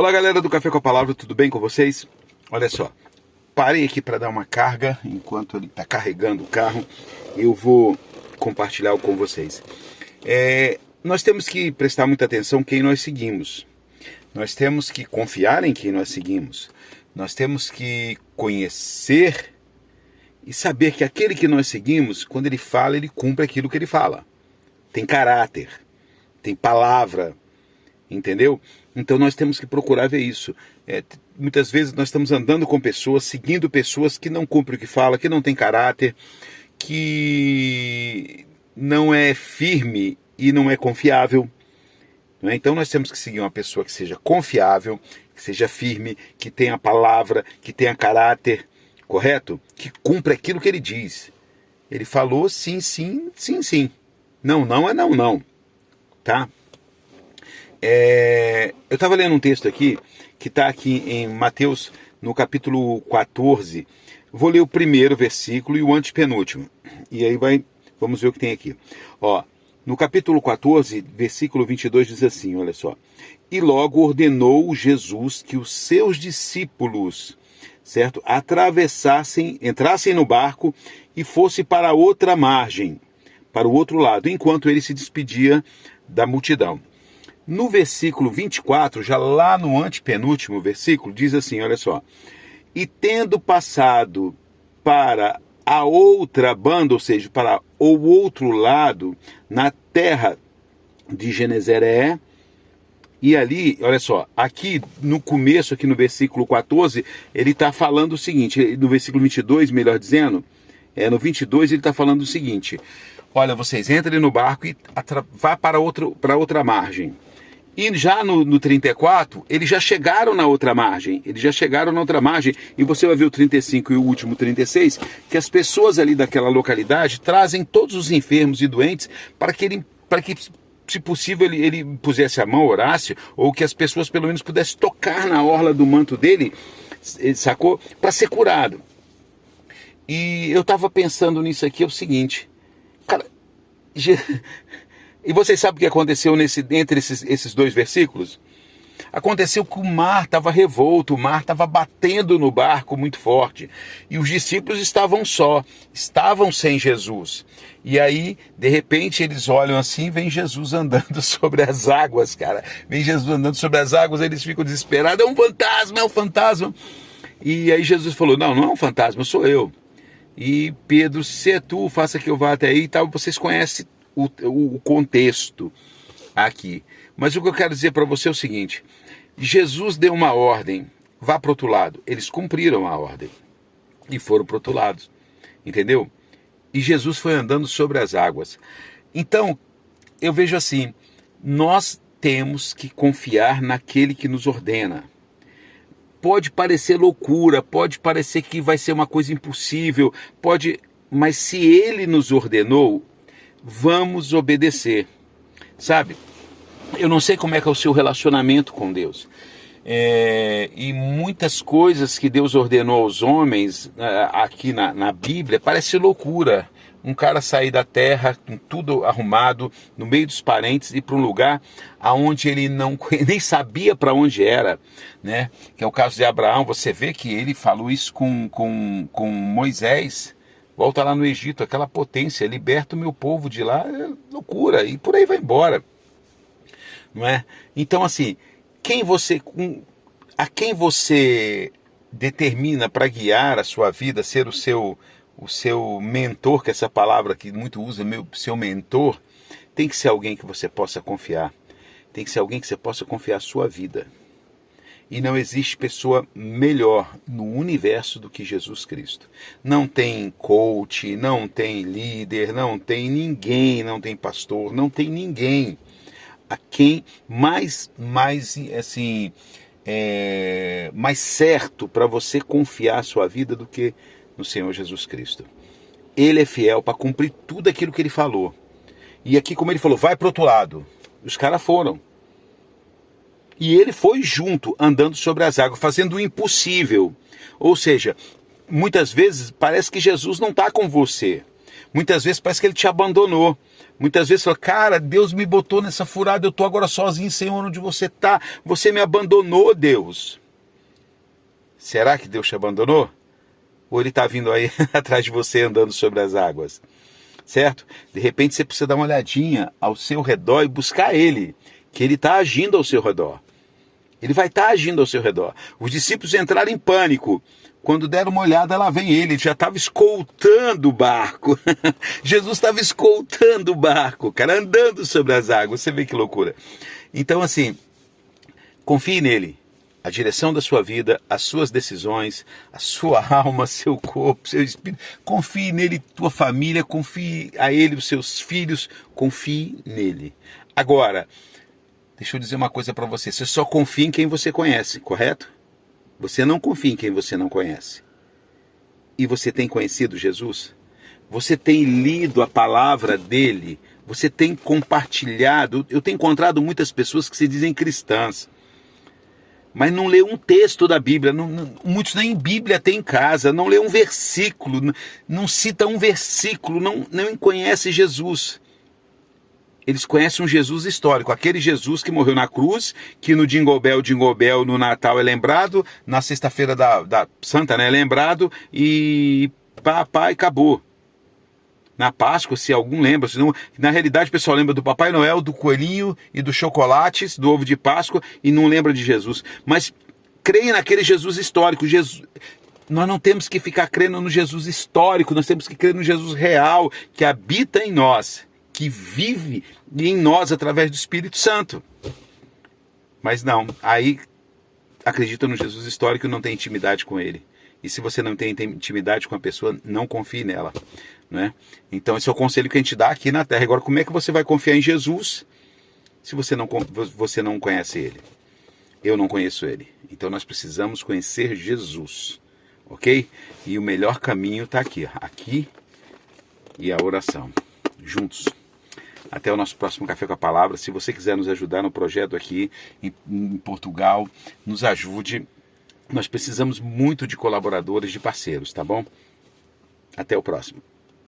Olá galera do Café com a Palavra, tudo bem com vocês? Olha só, parei aqui para dar uma carga, enquanto ele está carregando o carro, eu vou compartilhar com vocês. Nós temos que prestar muita atenção quem nós seguimos, nós temos que confiar em quem nós seguimos, nós temos que conhecer e saber que aquele que nós seguimos, quando ele fala, ele cumpre aquilo que ele fala, tem caráter, tem palavra, entendeu? Então nós temos que procurar ver isso. Muitas vezes nós estamos andando com pessoas, seguindo pessoas que não cumprem o que fala, que não tem caráter, que não é firme e não é confiável. Não é? Então nós temos que seguir uma pessoa que seja confiável, que seja firme, que tenha palavra, que tenha caráter, correto? Que cumpra aquilo que ele diz. Ele falou sim, sim, sim, sim. Não, não é não, não. Tá? Eu estava lendo um texto aqui, que está aqui em Mateus, no capítulo 14. Vou ler o primeiro versículo e o antepenúltimo. E aí vamos ver o que tem aqui. Ó, no capítulo 14, versículo 22, diz assim, olha só. E logo ordenou Jesus que os seus discípulos, certo, entrassem no barco e fossem para a outra margem, para o outro lado, enquanto ele se despedia da multidão. No versículo 24, já lá no antepenúltimo versículo, diz assim, olha só. E tendo passado para a outra banda, ou seja, para o outro lado, na terra de Genezaré, e ali, olha só, aqui no começo, aqui no versículo 14, ele está falando o seguinte, no versículo 22, melhor dizendo, no 22 ele está falando o seguinte, olha, vocês entrem no barco e vá para outra margem. E já no 34, eles já chegaram na outra margem, e você vai ver o 35 e o último 36, que as pessoas ali daquela localidade trazem todos os enfermos e doentes para que se possível, ele pusesse a mão, orasse, ou que as pessoas pelo menos pudessem tocar na orla do manto dele, sacou? Para ser curado. E eu estava pensando nisso aqui, é o seguinte, cara... E vocês sabem o que aconteceu entre esses dois versículos? Aconteceu que o mar estava revolto, o mar estava batendo no barco muito forte. E os discípulos estavam sem Jesus. E aí, de repente, eles olham assim, vem Jesus andando sobre as águas, cara. Vem Jesus andando sobre as águas, eles ficam desesperados, é um fantasma, é um fantasma. E aí Jesus falou, não é um fantasma, sou eu. E Pedro, se é tu, faça que eu vá até aí e tal, vocês conhecem o contexto aqui. Mas o que eu quero dizer para você é o seguinte, Jesus deu uma ordem, vá para o outro lado. Eles cumpriram a ordem e foram para o outro lado, entendeu? E Jesus foi andando sobre as águas. Então, eu vejo assim, nós temos que confiar naquele que nos ordena. Pode parecer loucura, pode parecer que vai ser uma coisa impossível, mas se ele nos ordenou, vamos obedecer, sabe? Eu não sei como é que é o seu relacionamento com Deus. E muitas coisas que Deus ordenou aos homens, aqui na Bíblia, parece loucura. Um cara sair da terra com tudo arrumado, no meio dos parentes, ir para um lugar onde ele nem sabia para onde era, né? Que é o caso de Abraão. Você vê que ele falou isso com Moisés. Volta lá no Egito, aquela potência, liberta o meu povo de lá, é loucura, e por aí vai embora, não é? Então assim, a quem você determina para guiar a sua vida, ser o seu mentor, que é essa palavra que muito usa, seu mentor, tem que ser alguém que você possa confiar, tem que ser alguém que você possa confiar a sua vida. E não existe pessoa melhor no universo do que Jesus Cristo. Não tem coach, não tem líder, não tem ninguém, não tem pastor, não tem ninguém a quem mais certo para você confiar a sua vida do que no Senhor Jesus Cristo. Ele é fiel para cumprir tudo aquilo que ele falou. E aqui, como ele falou, vai para o outro lado. Os caras foram. E ele foi junto, andando sobre as águas, fazendo o impossível. Ou seja, muitas vezes parece que Jesus não está com você. Muitas vezes parece que ele te abandonou. Muitas vezes fala, cara, Deus me botou nessa furada, eu estou agora sozinho, Senhor, onde você está? Você me abandonou, Deus. Será que Deus te abandonou? Ou ele está vindo aí atrás de você andando sobre as águas? Certo? De repente você precisa dar uma olhadinha ao seu redor e buscar ele, que ele está agindo ao seu redor. Ele vai estar agindo ao seu redor. Os discípulos entraram em pânico. Quando deram uma olhada, lá vem ele já estava escoltando o barco. Jesus estava escoltando o barco, cara, andando sobre as águas. Você vê que loucura. Então, assim, confie nele. A direção da sua vida, as suas decisões, a sua alma, seu corpo, seu espírito. Confie nele, tua família, confie a ele, os seus filhos, confie nele. Agora, deixa eu dizer uma coisa para você. Você só confia em quem você conhece, correto? Você não confia em quem você não conhece. E você tem conhecido Jesus? Você tem lido a palavra dele? Você tem compartilhado? Eu tenho encontrado muitas pessoas que se dizem cristãs, mas não lê um texto da Bíblia. Muitos nem Bíblia tem em casa, não lê um versículo, não cita um versículo, não conhece Jesus. Eles conhecem um Jesus histórico, aquele Jesus que morreu na cruz, que no Jingle Bell, no Natal é lembrado, na sexta-feira da Santa, né, é lembrado, e papai acabou. Na Páscoa, se algum lembra, senão, na realidade o pessoal lembra do Papai Noel, do coelhinho e dos chocolates, do ovo de Páscoa, e não lembra de Jesus. Mas creia naquele Jesus histórico. Nós não temos que ficar crendo no Jesus histórico, nós temos que crer no Jesus real, que habita em nós, que vive em nós através do Espírito Santo. Mas não, aí acredita no Jesus histórico e não tem intimidade com ele. E se você não tem intimidade com a pessoa, não confie nela, né? Então esse é o conselho que a gente dá aqui na Terra. Agora, como é que você vai confiar em Jesus se você não conhece ele? Eu não conheço ele. Então nós precisamos conhecer Jesus, ok? E o melhor caminho está aqui e a oração, juntos. Até o nosso próximo Café com a Palavra. Se você quiser nos ajudar no projeto aqui em Portugal, nos ajude. Nós precisamos muito de colaboradores, de parceiros, tá bom? Até o próximo.